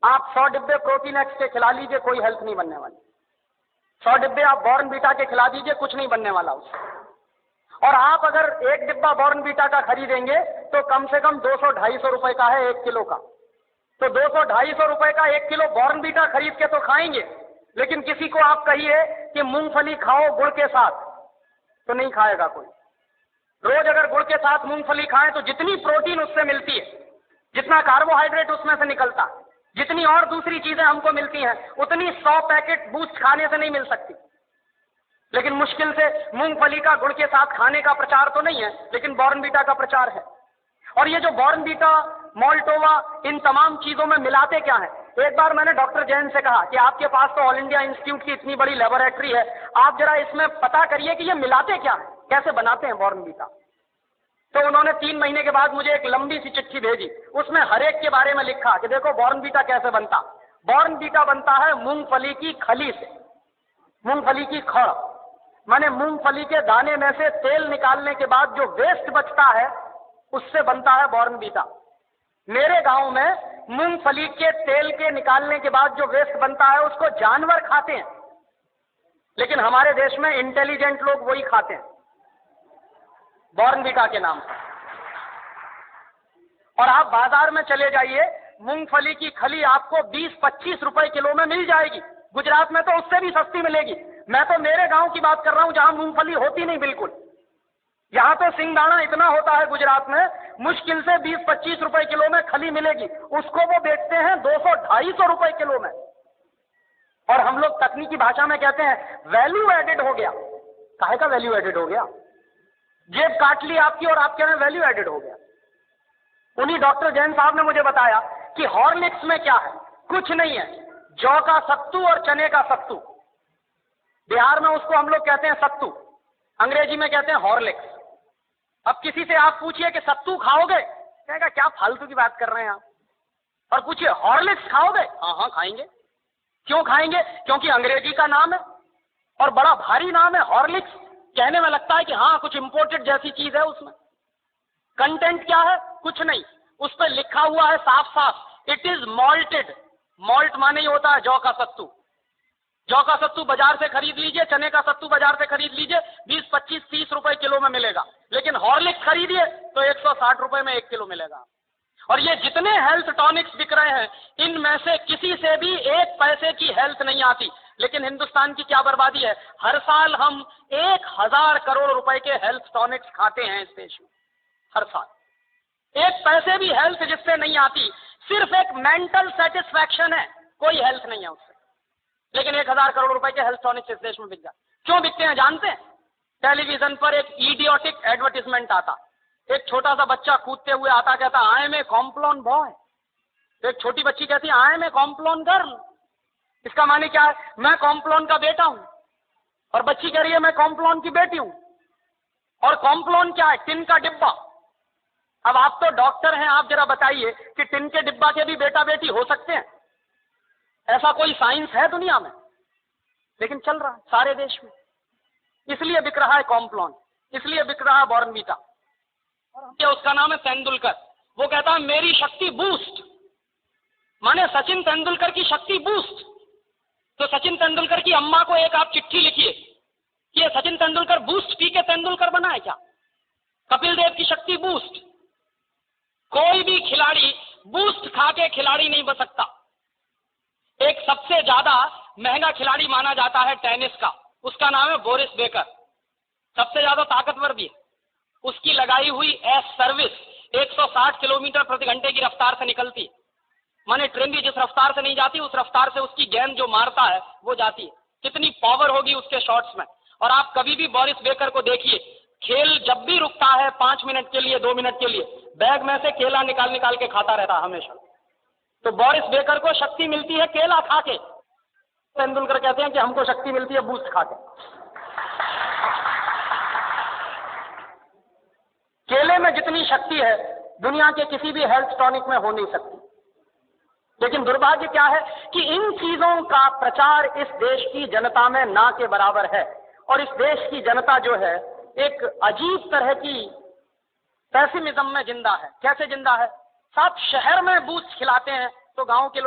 आप 100 डिब्बे protein x के खिला लीजिए, कोई हेल्थ नहीं बनने वाली। 100 डिब्बे आप बॉर्नवीटा के खिला दीजिए, कुछ नहीं बनने वाला उससे। और आप अगर एक डिब्बा बॉर्नवीटा का खरीदेंगे तो कम से कम 200-250 रुपए का है 1 किलो का। तो 200-250 रुपए का 1 किलो बॉर्नवीटा खरीद के तो खाएंगे, लेकिन किसी को आप कहिए कि मूंगफली खाओ गुड़ के साथ, तो नहीं खाएगा कोई। रोज अगर गुड़ के साथ मूंगफली खाएं तो जितनी प्रोटीन उससे मिलती है, जितना कार्बोहाइड्रेट उसमें से निकलता, जितनी और दूसरी चीजें हमको मिलती हैं, उतनी 100 पैकेट बूस्ट खाने से नहीं मिल सकती। लेकिन मुश्किल से मूंगफली का गुड़ के साथ खाने का प्रचार तो नहीं है, लेकिन बॉर्नवीटा का प्रचार है। और ये जो बॉर्नवीटा, मोल्टोवा, इन तमाम चीजों में मिलाते क्या है? एक बार मैंने डॉक्टर जैन से कहा कि आपके पास तो ऑल इंडिया इंस्टीट्यूट की इतनी बड़ी लेबोरेटरी है, आप जरा इसमें पता करिए कि ये मिलाते क्या है, कैसे बनाते हैं बॉर्नवीटा। तो उन्होंने 3 महीने के बाद मुझे एक लंबी सी चिट्ठी भेजी, उसमें हर एक के बारे में लिखा कि देखो बॉर्नवीटा कैसे बनता। बॉर्नवीटा बनता है मूंगफली की खली से, मूंगफली की खड़, माने मूंगफली के दाने में से तेल निकालने के बाद जो वेस्ट बचता है उससे बनता है बॉर्नवीटा। मेरे गांव में मूंगफली के तेल के निकालने के बाद जो वेस्ट बनता है उसको जानवर खाते हैं, लेकिन हमारे देश में इंटेलिजेंट लोग वही खाते हैं बॉर्नवीटा के नाम पर। और आप बाजार में चले जाइए, मूंगफली की खली आपको 20-25 रुपए किलो में मिल जाएगी। गुजरात में तो उससे भी सस्ती मिलेगी। मैं तो मेरे गांव की बात कर रहा हूं जहां मूंगफली होती नहीं बिल्कुल। यहां तो सिंगदाना इतना होता है गुजरात में, मुश्किल से 20-25 रुपए किलो में खली मिलेगी, उसको वो बेचते हैं 200-250 रुपए किलो में। और हम लोग तकनीकी भाषा में कहते हैं वैल्यू एडेड हो गया। काहे का वैल्यू एडेड हो गया? जेब काट ली आपकी और आपके में वैल्यू एडेड हो गया। उन्हीं डॉक्टर जैन साहब ने मुझे बताया कि हॉर्लिक्स में क्या है, कुछ नहीं है, जौ का सत्तू और चने का सत्तू। बिहार में उसको हम लोग कहते हैं सत्तू, अंग्रेजी में कहते हैं हॉर्लिक्स। अब किसी से आप पूछिए कि सत्तू खाओगे, कहेगा क्या फालतू की बात कर रहे हैं आप। और पूछिए हॉर्लिक्स खाओगे, हाँ हाँ खाएंगे। क्यों खाएंगे? क्योंकि अंग्रेजी का नाम है और बड़ा भारी नाम है हॉर्लिक्स। कहने में लगता है कि हाँ कुछ इंपोर्टेड जैसी चीज है। उसमें कंटेंट क्या है? कुछ नहीं। उस पर लिखा हुआ है साफ साफ, इट इज मॉल्टेड। मॉल्ट माने ही होता है जौ का सत्तू। जौ का सत्तू बाजार से खरीद लीजिए, चने का सत्तू बाजार से खरीद लीजिए, 20-25-30 रुपए किलो में मिलेगा। लेकिन हॉर्लिक्स खरीदिए तो 160 रुपए में 1 किलो मिलेगा। और ये जितने हेल्थ टॉनिक्स बिक रहे हैं, इनमें से किसी से भी 1 पैसे की हेल्थ नहीं आती। लेकिन हिंदुस्तान की क्या बर्बादी है, हर साल हम 1000 करोड़ रुपए के हेल्थ टॉनिक्स खाते हैं इस देश में। हर साल 1 पैसे भी हेल्थ जिससे नहीं आती, सिर्फ एक मेंटल सेटिस्फैक्शन है, कोई हेल्थ नहीं है उससे। लेकिन 1000 करोड़ रुपए के हेल्थ टॉनिक्स इस देश में बिक जाते। क्यों बिकते हैं जानते हैं? टेलीविजन पर एक इडियोटिक एडवर्टीजमेंट आता, एक छोटा सा बच्चा कूदते हुए आता, कहता I am a Complan boy. एक छोटी बच्ची कहती है I am a Complan girl. इसका माने क्या है? मैं कॉम्प्लॉन का बेटा हूं। और बच्ची कह रही है मैं कॉम्प्लॉन की बेटी हूं। और कॉम्प्लॉन क्या है? टिन का डिब्बा। अब आप तो डॉक्टर हैं, आप जरा बताइए कि टिन के डिब्बा के भी बेटा बेटी हो सकते हैं? ऐसा कोई साइंस है दुनिया में? लेकिन चल रहा है सारे देश में। इसलिए बिक रहा है कॉम्प्लॉन, इसलिए बिक रहा है बॉर्नवीटा। और उसका नाम है तेंदुलकर। वो कहता है मेरी शक्ति बूस्ट, माने सचिन तेंदुलकर की शक्ति बूस्ट। तो सचिन तेंदुलकर की अम्मा को एक आप चिट्ठी लिखिए कि ये सचिन तेंदुलकर बूस्ट पी के तेंदुलकर बना है क्या? कपिल देव की शक्ति बूस्ट। कोई भी खिलाड़ी बूस्ट खा के खिलाड़ी नहीं बन सकता। एक सबसे ज्यादा महंगा खिलाड़ी माना जाता है टेनिस का, उसका नाम है बोरिस बेकर। सबसे ज्यादा ताकतवर भी है। उसकी लगाई हुई एस सर्विस 160 किलोमीटर प्रति घंटे की रफ्तार से निकलती है। माने ट्रेन भी जिस रफ्तार से नहीं जाती, उस रफ्तार से उसकी गेंद जो मारता है वो जाती है। कितनी पावर होगी उसके शॉट्स में। और आप कभी भी बोरिस बेकर को देखिए, खेल जब भी रुकता है 5 मिनट के लिए, 2 मिनट के लिए, बैग में से केला निकाल निकाल के खाता रहता है हमेशा। तो बोरिस बेकर को शक्ति मिलती है केला खा के। तेंदुलकर कहते हैं कि हमको शक्ति मिलती है बूस्ट खा के। केले में जितनी शक्ति है दुनिया के किसी भी हेल्थ टॉनिक में हो नहीं सकती। लेकिन दुर्भाग्य क्या है कि इन चीजों का प्रचार इस देश की जनता में ना के बराबर है। और इस देश की जनता जो है एक अजीब तरह की पेसिमिज्म में जिंदा है। कैसे जिंदा है? साहब शहर में बूस्ट खिलाते हैं तो गांव के लोग